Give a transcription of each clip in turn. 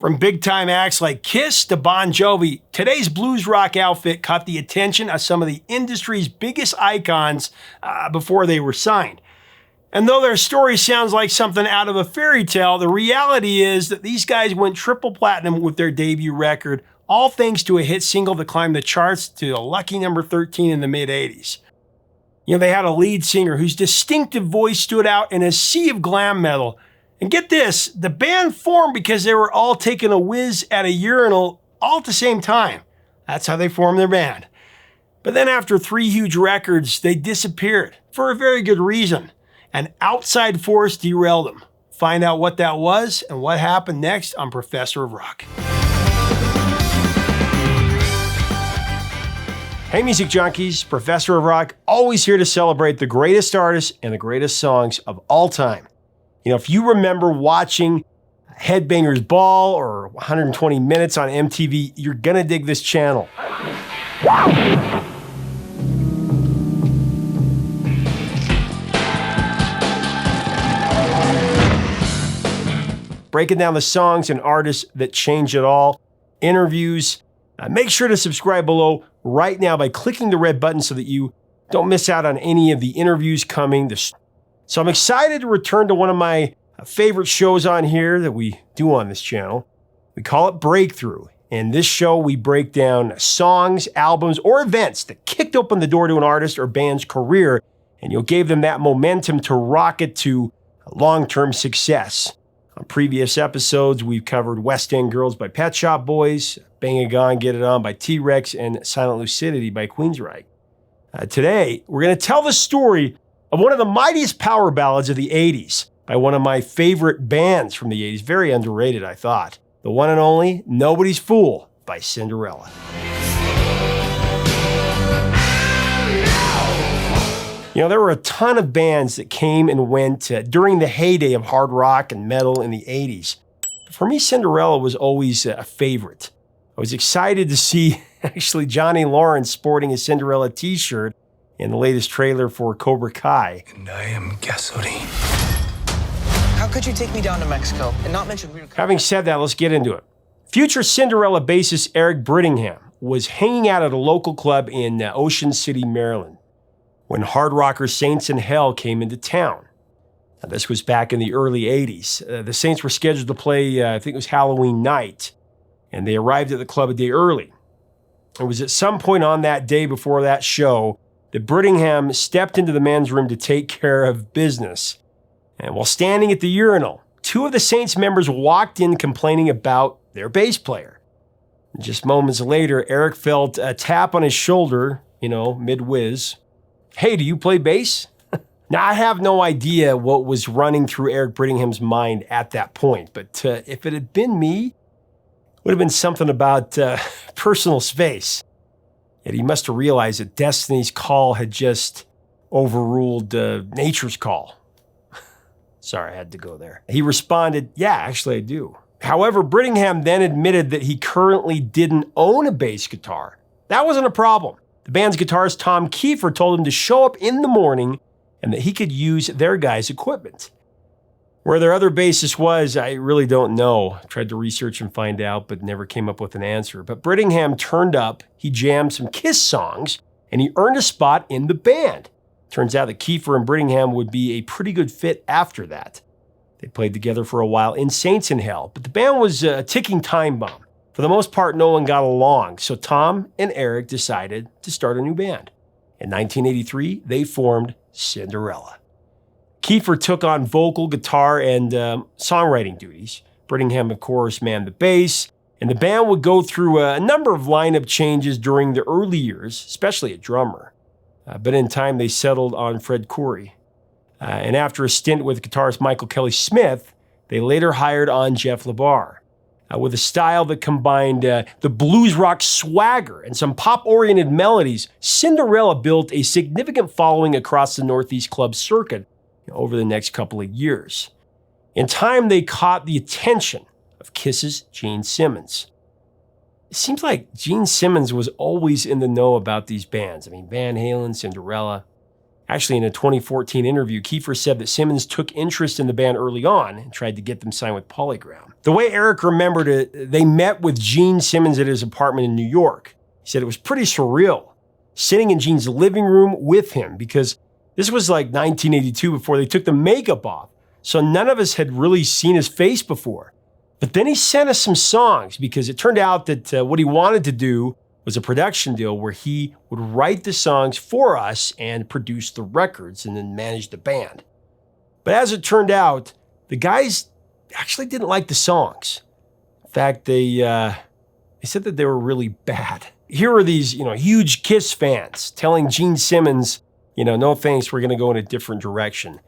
From big-time acts like Kiss to Bon Jovi, today's blues rock outfit caught the attention of some of the industry's biggest icons before they were signed. And though their story sounds like something out of a fairy tale, the reality is that these guys went triple platinum with their debut record, all thanks to a hit single that climbed the charts to a lucky number 13 in the mid-'80s. They had a lead singer whose distinctive voice stood out in a sea of glam metal. And get this, the band formed because they were all taking a whiz at a urinal all at the same time. That's how they formed their band. But then after 3 huge records, they disappeared for a very good reason. An outside force derailed them. Find out what that was and what happened next on Professor of Rock. Hey music junkies, Professor of Rock, always here to celebrate the greatest artists and the greatest songs of all time. If you remember watching Headbangers Ball or 120 Minutes on MTV, you're gonna dig this channel. Breaking down the songs and artists that change it all, interviews. Make sure to subscribe below right now by clicking the red button so that you don't miss out on any of the interviews coming. So I'm excited to return to one of my favorite shows on here that we do on this channel. We call it Breakthrough. In this show, we break down songs, albums, or events that kicked open the door to an artist or band's career, and gave them that momentum to rocket to long-term success. On previous episodes, we've covered West End Girls by Pet Shop Boys, Bang a Gone, Get It On by T-Rex, and Silent Lucidity by Queensryche. Today, we're going to tell the story of one of the mightiest power ballads of the 80s by one of my favorite bands from the 80s. Very underrated, I thought. The one and only Nobody's Fool by Cinderella. There were a ton of bands that came and went during the heyday of hard rock and metal in the 80s. For me, Cinderella was always a favorite. I was excited to see actually Johnny Lawrence sporting a Cinderella t-shirt in the latest trailer for Cobra Kai. And I am gasoline. How could you take me down to Mexico and not mention we were... Having said that, let's get into it. Future Cinderella bassist Eric Brittingham was hanging out at a local club in Ocean City, Maryland, when hard rocker Saints in Hell came into town. Now, this was back in the early 80s. The Saints were scheduled to play, I think it was Halloween night, and they arrived at the club a day early. It was at some point on that day before that show that Brittingham stepped into the men's room to take care of business. And while standing at the urinal, 2 of the Saints members walked in complaining about their bass player. Just moments later, Eric felt a tap on his shoulder, mid-whiz. Hey, do you play bass? Now, I have no idea what was running through Eric Brittingham's mind at that point, but if it had been me, it would have been something about personal space. Yet he must have realized that Destiny's call had just overruled nature's call. Sorry, I had to go there. He responded, yeah, actually I do. However, Brittingham then admitted that he currently didn't own a bass guitar. That wasn't a problem. The band's guitarist Tom Keifer told him to show up in the morning and that he could use their guys' equipment. Where their other bassist was, I really don't know. I tried to research and find out, but never came up with an answer. But Brittingham turned up, he jammed some Kiss songs, and he earned a spot in the band. Turns out that Keifer and Brittingham would be a pretty good fit after that. They played together for a while in Saints in Hell, but the band was a ticking time bomb. For the most part, no one got along, so Tom and Eric decided to start a new band. In 1983, they formed Cinderella. Keifer took on vocal, guitar, and songwriting duties. Brittingham, of course, manned the bass, and the band would go through a number of lineup changes during the early years, especially a drummer. But in time, they settled on Fred Coury. And after a stint with guitarist Michael Kelly Smith, they later hired on Jeff LaBar. With a style that combined the blues rock swagger and some pop-oriented melodies, Cinderella built a significant following across the Northeast club circuit over the next couple of years. In time, they caught the attention of Kiss's Gene Simmons. It seems like Gene Simmons was always in the know about these bands. Van Halen, Cinderella. Actually, in a 2014 interview, Keifer said that Simmons took interest in the band early on and tried to get them signed with Polygram. The way Eric remembered it, they met with Gene Simmons at his apartment in New York. He said it was pretty surreal, sitting in Gene's living room with him, because this was like 1982 before they took the makeup off, so none of us had really seen his face before. But then he sent us some songs, because it turned out that what he wanted to do was a production deal where he would write the songs for us and produce the records and then manage the band. But as it turned out, the guys actually didn't like the songs. In fact, they said that they were really bad. Here are these, huge Kiss fans telling Gene Simmons, no thanks, we're going to go in a different direction.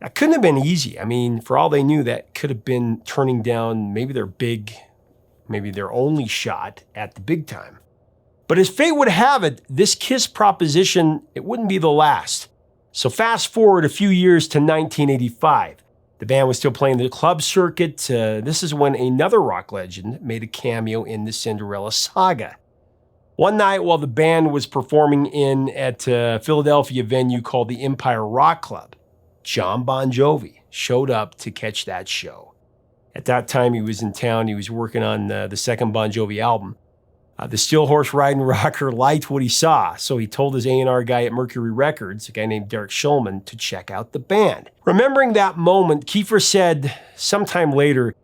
That couldn't have been easy. I mean, for all they knew, that could have been turning down maybe their only shot at the big time. But as fate would have it, this Kiss proposition, it wouldn't be the last. So fast forward a few years to 1985. The band was still playing the club circuit. This is when another rock legend made a cameo in the Cinderella saga. One night while the band was performing at a Philadelphia venue called the Empire Rock Club, John Bon Jovi showed up to catch that show. At that time, he was in town. He was working on the second Bon Jovi album. The steel horse riding rocker liked what he saw, so he told his A&R guy at Mercury Records, a guy named Derek Shulman, to check out the band. Remembering that moment, Keifer said sometime later,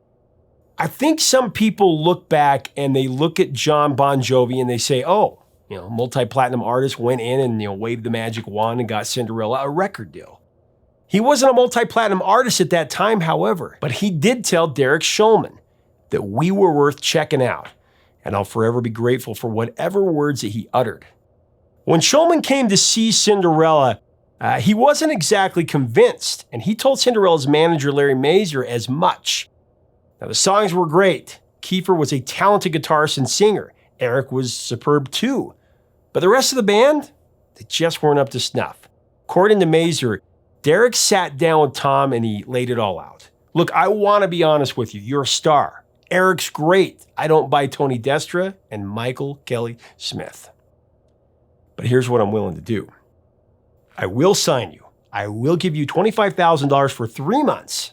I think some people look back and they look at John Bon Jovi and they say, oh, multi-platinum artist went in and waved the magic wand and got Cinderella a record deal. He wasn't a multi-platinum artist at that time, however, but he did tell Derek Shulman that we were worth checking out. And I'll forever be grateful for whatever words that he uttered. When Shulman came to see Cinderella, he wasn't exactly convinced, and he told Cinderella's manager, Larry Mazer, as much. Now, the songs were great. Keifer was a talented guitarist and singer. Eric was superb too. But the rest of the band, they just weren't up to snuff. According to Mazer, Derek sat down with Tom and he laid it all out. Look, I want to be honest with you. You're a star. Eric's great. I don't buy Tony Destra and Michael Kelly Smith. But here's what I'm willing to do. I will sign you. I will give you $25,000 for 3 months.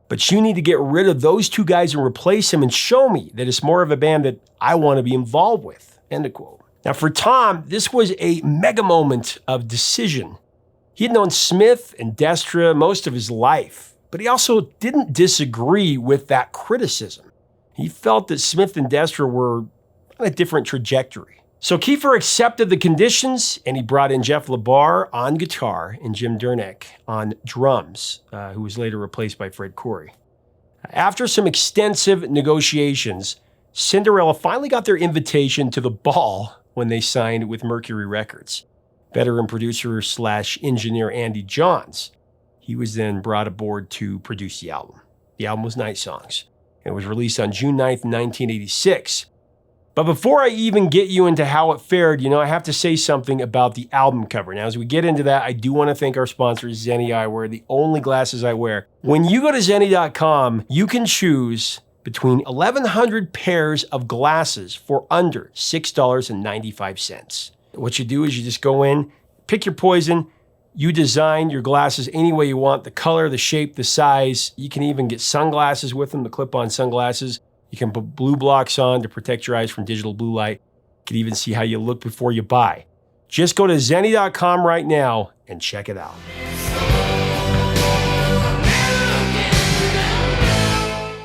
But you need to get rid of those two guys and replace them and show me that it's more of a band that I want to be involved with. End of quote. Now for Tom, this was a mega moment of decision. He had known Smith and Destra most of his life, but he also didn't disagree with that criticism. He felt that Smith and Destra were on a different trajectory. So Keifer accepted the conditions, and he brought in Jeff LaBar on guitar and Jim Durnek on drums, who was later replaced by Fred Coury. After some extensive negotiations, Cinderella finally got their invitation to the ball when they signed with Mercury Records. Veteran producer / engineer Andy Johns. He was then brought aboard to produce the album. The album was Night Songs. It was released on June 9th, 1986. But before I even get you into how it fared, I have to say something about the album cover. Now, as we get into that, I do want to thank our sponsors, Zenni Eyewear, the only glasses I wear. When you go to Zenni.com, you can choose between 1,100 pairs of glasses for under $6.95. What you do is you just go in, pick your poison. You design your glasses any way you want, the color, the shape, the size. You can even get sunglasses with them, the clip-on sunglasses. You can put blue blocks on to protect your eyes from digital blue light. You can even see how you look before you buy. Just go to Zenni.com right now and check it out.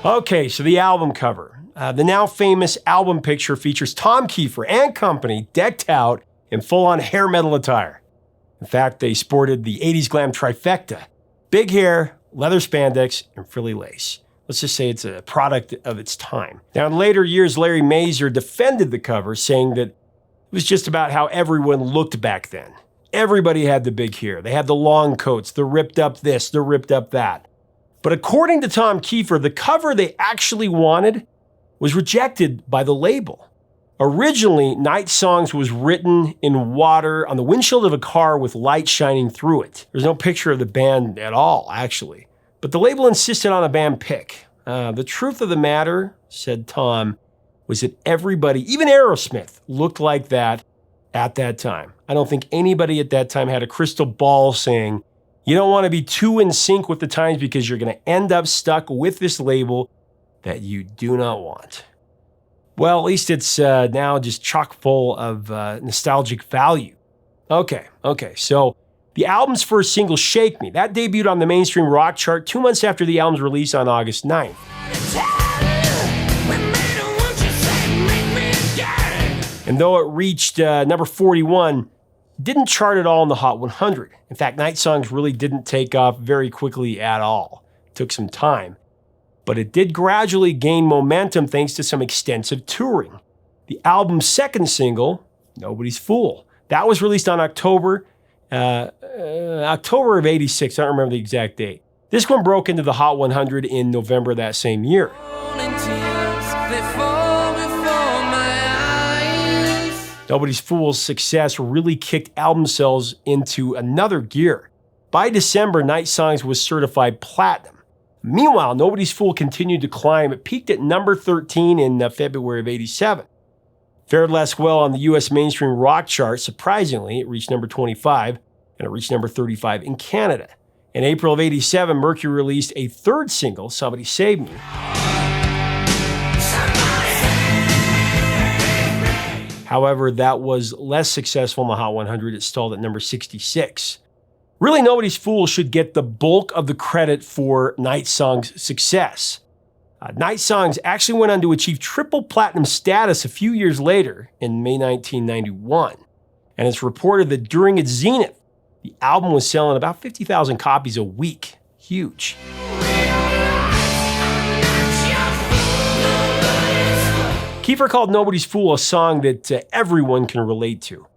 Okay, so the album cover. The now famous album picture features Tom Keifer and company decked out in full-on hair metal attire. In fact, they sported the 80s glam trifecta: big hair, leather spandex, and frilly lace. Let's just say it's a product of its time. Now, in later years, Larry Mazer defended the cover, saying that it was just about how everyone looked back then. Everybody had the big hair. They had the long coats, the ripped up this, the ripped up that. But according to Tom Keifer, the cover they actually wanted was rejected by the label. Originally, Night Songs was written in water on the windshield of a car with light shining through it. There's no picture of the band at all, actually. But the label insisted on a band pic. The truth of the matter, said Tom, was that everybody, even Aerosmith, looked like that at that time. I don't think anybody at that time had a crystal ball saying, you don't want to be too in sync with the times because you're going to end up stuck with this label that you do not want. Well, at least it's now just chock full of nostalgic value. Okay, so the album's first single, Shake Me, that debuted on the mainstream rock chart 2 months after the album's release on August 9th. And though it reached number 41, it didn't chart at all in the Hot 100. In fact, Night Songs really didn't take off very quickly at all. It took some time. But it did gradually gain momentum thanks to some extensive touring. The album's second single, Nobody's Fool, that was released on October of '86. I don't remember the exact date. This one broke into the Hot 100 in November that same year. Nobody's Fool's success really kicked album sales into another gear. By December, Night Songs was certified platinum. Meanwhile, Nobody's Fool continued to climb. It peaked at number 13 in February of '87. Fared less well on the U.S. mainstream rock chart. Surprisingly, it reached number 25, and it reached number 35 in Canada. In April of '87, Mercury released a third single, Somebody Save Me. However, that was less successful in the Hot 100. It stalled at number 66. Really, Nobody's Fool should get the bulk of the credit for Night Songs' success. Night Songs actually went on to achieve triple platinum status a few years later in May 1991. And it's reported that during its zenith, the album was selling about 50,000 copies a week. Huge. Keifer called Nobody's Fool a song that everyone can relate to.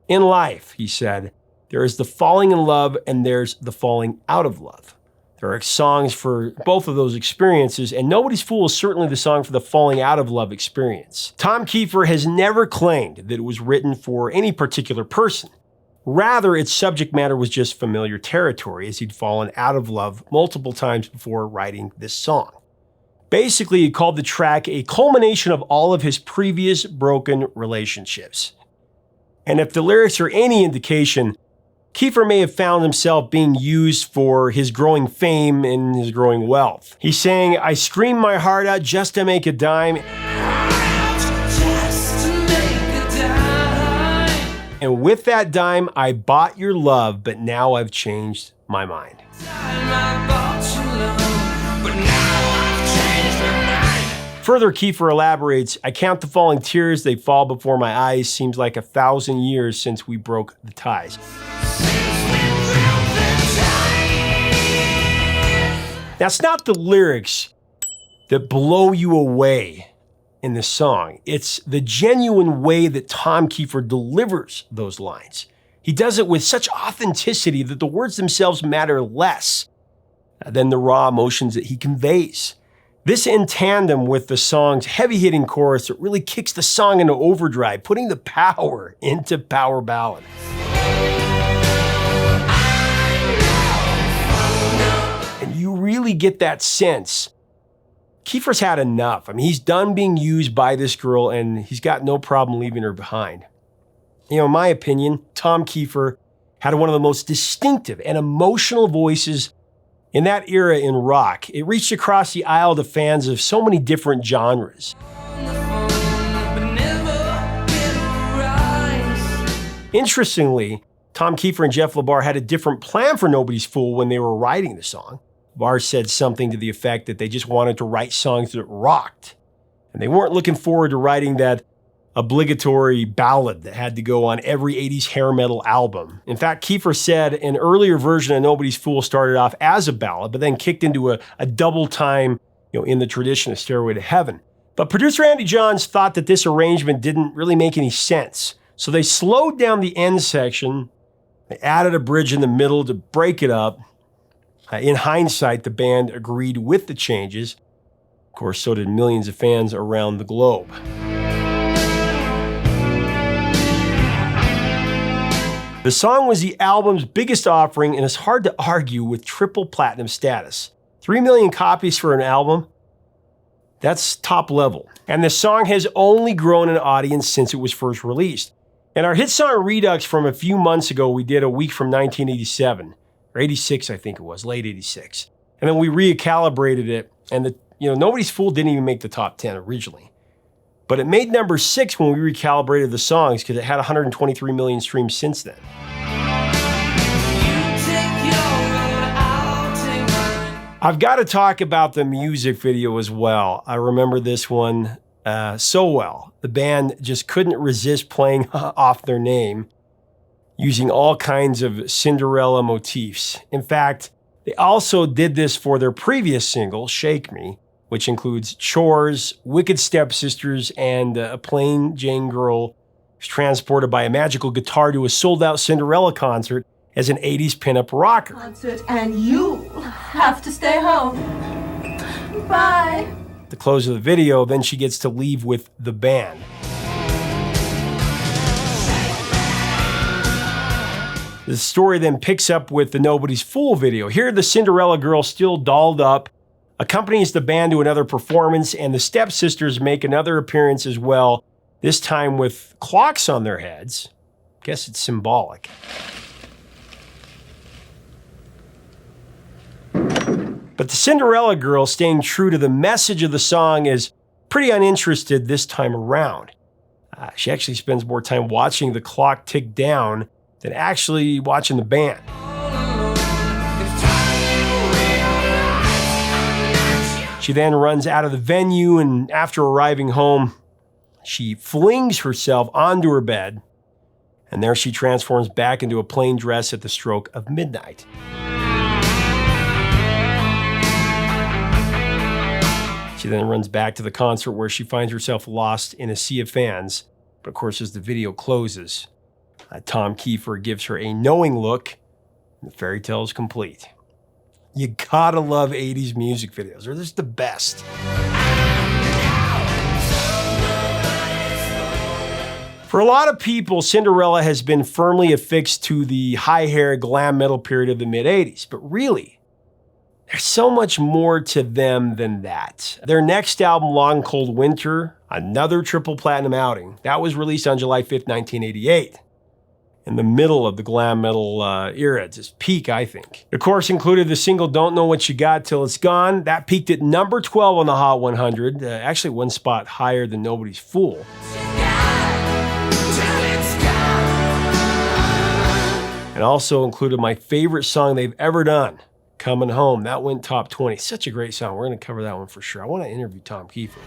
In life, he said, there is the falling in love and there's the falling out of love. There are songs for both of those experiences, and Nobody's Fool is certainly the song for the falling out of love experience. Tom Keifer has never claimed that it was written for any particular person. Rather, its subject matter was just familiar territory, as he'd fallen out of love multiple times before writing this song. Basically, he called the track a culmination of all of his previous broken relationships. And if the lyrics are any indication, Keifer may have found himself being used for his growing fame and his growing wealth. He's saying, I screamed my heart out just to make a dime. And with that dime, I bought your love, but now I've changed my mind. Further, Keifer elaborates, I count the falling tears, they fall before my eyes. Seems like 1,000 years since we broke the ties. Now, it's not the lyrics that blow you away in the song. It's the genuine way that Tom Keifer delivers those lines. He does it with such authenticity that the words themselves matter less than the raw emotions that he conveys. This in tandem with the song's heavy-hitting chorus that really kicks the song into overdrive, putting the power into power ballad. And you really get that sense. Keifer's had enough. I mean, he's done being used by this girl, and he's got no problem leaving her behind. You know, in my opinion, Tom Keifer had one of the most distinctive and emotional voices in that era in rock. It reached across the aisle to fans of so many different genres. Interestingly, Tom Keifer and Jeff LaBar had a different plan for Nobody's Fool when they were writing the song. LaBar said something to the effect that they just wanted to write songs that rocked. And they weren't looking forward to writing that obligatory ballad that had to go on every 80s hair metal album. In fact, Keifer said an earlier version of Nobody's Fool started off as a ballad, but then kicked into a double time, in the tradition of Stairway to Heaven. But producer Andy Johns thought that this arrangement didn't really make any sense. So they slowed down the end section, they added a bridge in the middle to break it up. In hindsight, the band agreed with the changes. Of course, so did millions of fans around the globe. The song was the album's biggest offering, and it's hard to argue with triple platinum status. 3 million copies for an album, that's top level. And the song has only grown in audience since it was first released. And our hit song Redux from a few months ago, we did a week from 1987, or 86, I think it was, late 86. And then we recalibrated it, and Nobody's Fool didn't even make the top 10 originally. But it made number 6 when we recalibrated the songs because it had 123 million streams since then. I've got to talk about the music video as well. I remember this one so well. The band just couldn't resist playing off their name, using all kinds of Cinderella motifs. In fact, they also did this for their previous single, Shake Me, which includes chores, wicked stepsisters, and a plain Jane girl who's transported by a magical guitar to a sold-out Cinderella concert as an 80s pinup rocker. Concert, and you have to stay home. Bye. At the close of the video, then she gets to leave with the band. The story then picks up with the Nobody's Fool video. Here, the Cinderella girl, still dolled up, accompanies the band to another performance, and the stepsisters make another appearance as well, this time with clocks on their heads. Guess it's symbolic. But the Cinderella girl, staying true to the message of the song, is pretty uninterested this time around. She actually spends more time watching the clock tick down than actually watching the band. She then runs out of the venue, and after arriving home, she flings herself onto her bed, and there she transforms back into a plain dress at the stroke of midnight. She then runs back to the concert where she finds herself lost in a sea of fans. But of course, as the video closes, Tom Keifer gives her a knowing look, and the fairy tale is complete. You gotta love 80s music videos. They're just the best. For a lot of people, Cinderella has been firmly affixed to the high-hair glam metal period of the mid-80s. But really, there's so much more to them than that. Their next album, Long Cold Winter, another triple platinum outing, that was released on July 5th, 1988. In the middle of the glam metal era, it's its peak, I think. Of course, included the single Don't Know What You Got Till It's Gone. That peaked at number 12 on the Hot 100, actually one spot higher than Nobody's Fool. And also included my favorite song they've ever done, Coming Home. That went top 20. Such a great song. We're going to cover that one for sure. I want to interview Tom Keifer.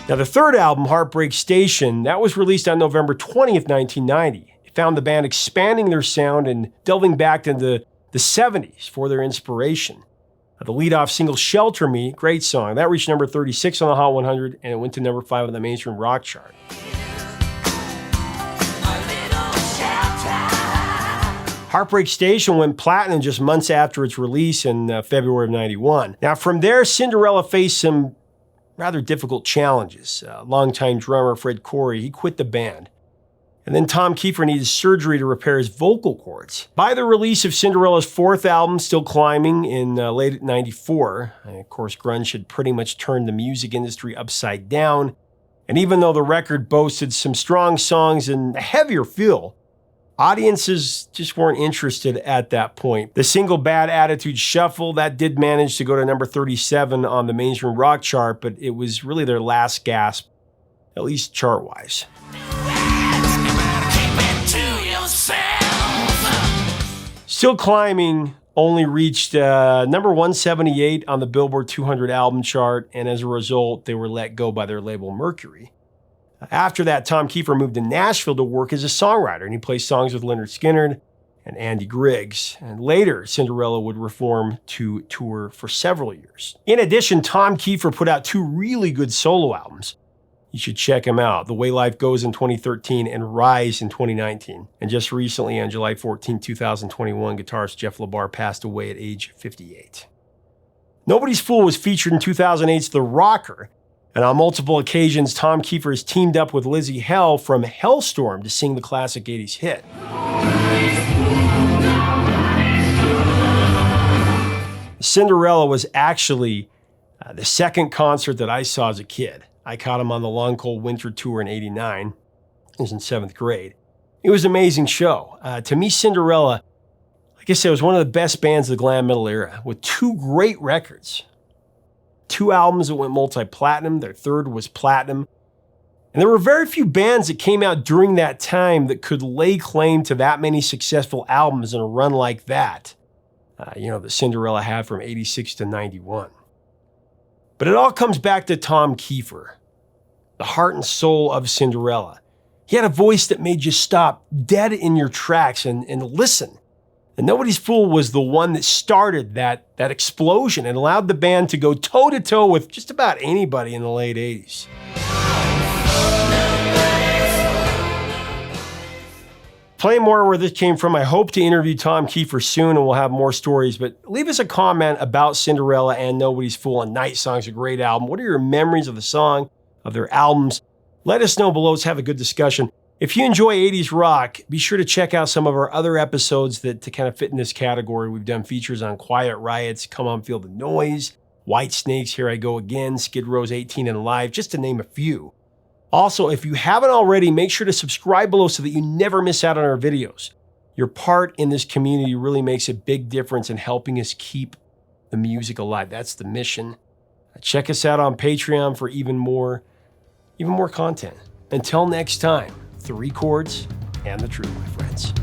Now, the third album, Heartbreak Station, that was released on November 20th, 1990. It found the band expanding their sound and delving back into the 70s for their inspiration. The lead-off single, Shelter Me, great song. That reached number 36 on the Hot 100, and it went to number 5 on the mainstream rock chart. Heartbreak Station went platinum just months after its release in February of 91. Now, from there, Cinderella faced some rather difficult challenges. Longtime drummer Fred Corey, he quit the band. And then Tom Keifer needed surgery to repair his vocal cords. By the release of Cinderella's fourth album, Still Climbing, in late 94, of course, grunge had pretty much turned the music industry upside down. And even though the record boasted some strong songs and a heavier feel, audiences just weren't interested at that point. The single Bad Attitude Shuffle, that did manage to go to number 37 on the mainstream rock chart, but it was really their last gasp, at least chart-wise. Still Climbing only reached number 178 on the Billboard 200 album chart, and as a result, they were let go by their label Mercury. After that, Tom Keifer moved to Nashville to work as a songwriter, and he played songs with Lynyrd Skynyrd and Andy Griggs. And later, Cinderella would reform to tour for several years. In addition, Tom Keifer put out 2 really good solo albums. You should check them out. The Way Life Goes in 2013 and Rise in 2019. And just recently, on July 14, 2021, guitarist Jeff LaBar passed away at age 58. Nobody's Fool was featured in 2008's The Rocker. And on multiple occasions, Tom Keifer has teamed up with Lizzie Hell from Hellstorm to sing the classic 80s hit. Cinderella was actually the second concert that I saw as a kid. I caught him on the Long Cold Winter Tour in '89. I was in 7th grade. It was an amazing show. To me, Cinderella, like I said, was one of the best bands of the glam metal era, with 2 great records. 2 albums that went multi-platinum. Their 3rd was platinum. And there were very few bands that came out during that time that could lay claim to that many successful albums in a run like that. That Cinderella had from '86 to '91. But it all comes back to Tom Keifer, the heart and soul of Cinderella. He had a voice that made you stop dead in your tracks and listen. And Nobody's Fool was the one that started that explosion and allowed the band to go toe-to-toe with just about anybody in the late '80s. Playing more where this came from, I hope to interview Tom Keifer soon and we'll have more stories, but leave us a comment about Cinderella and Nobody's Fool and Night Song's a great album. What are your memories of the song, of their albums? Let us know below. Let's have a good discussion. If you enjoy 80s rock, be sure to check out some of our other episodes to kind of fit in this category. We've done features on Quiet Riot's Come On Feel the Noise, White Snake's Here I Go Again, Skid Row's 18 and Alive, just to name a few. Also, if you haven't already, make sure to subscribe below so that you never miss out on our videos. Your part in this community really makes a big difference in helping us keep the music alive. That's the mission. Check us out on Patreon for even more content. Until next time, 3 chords and the truth, my friends.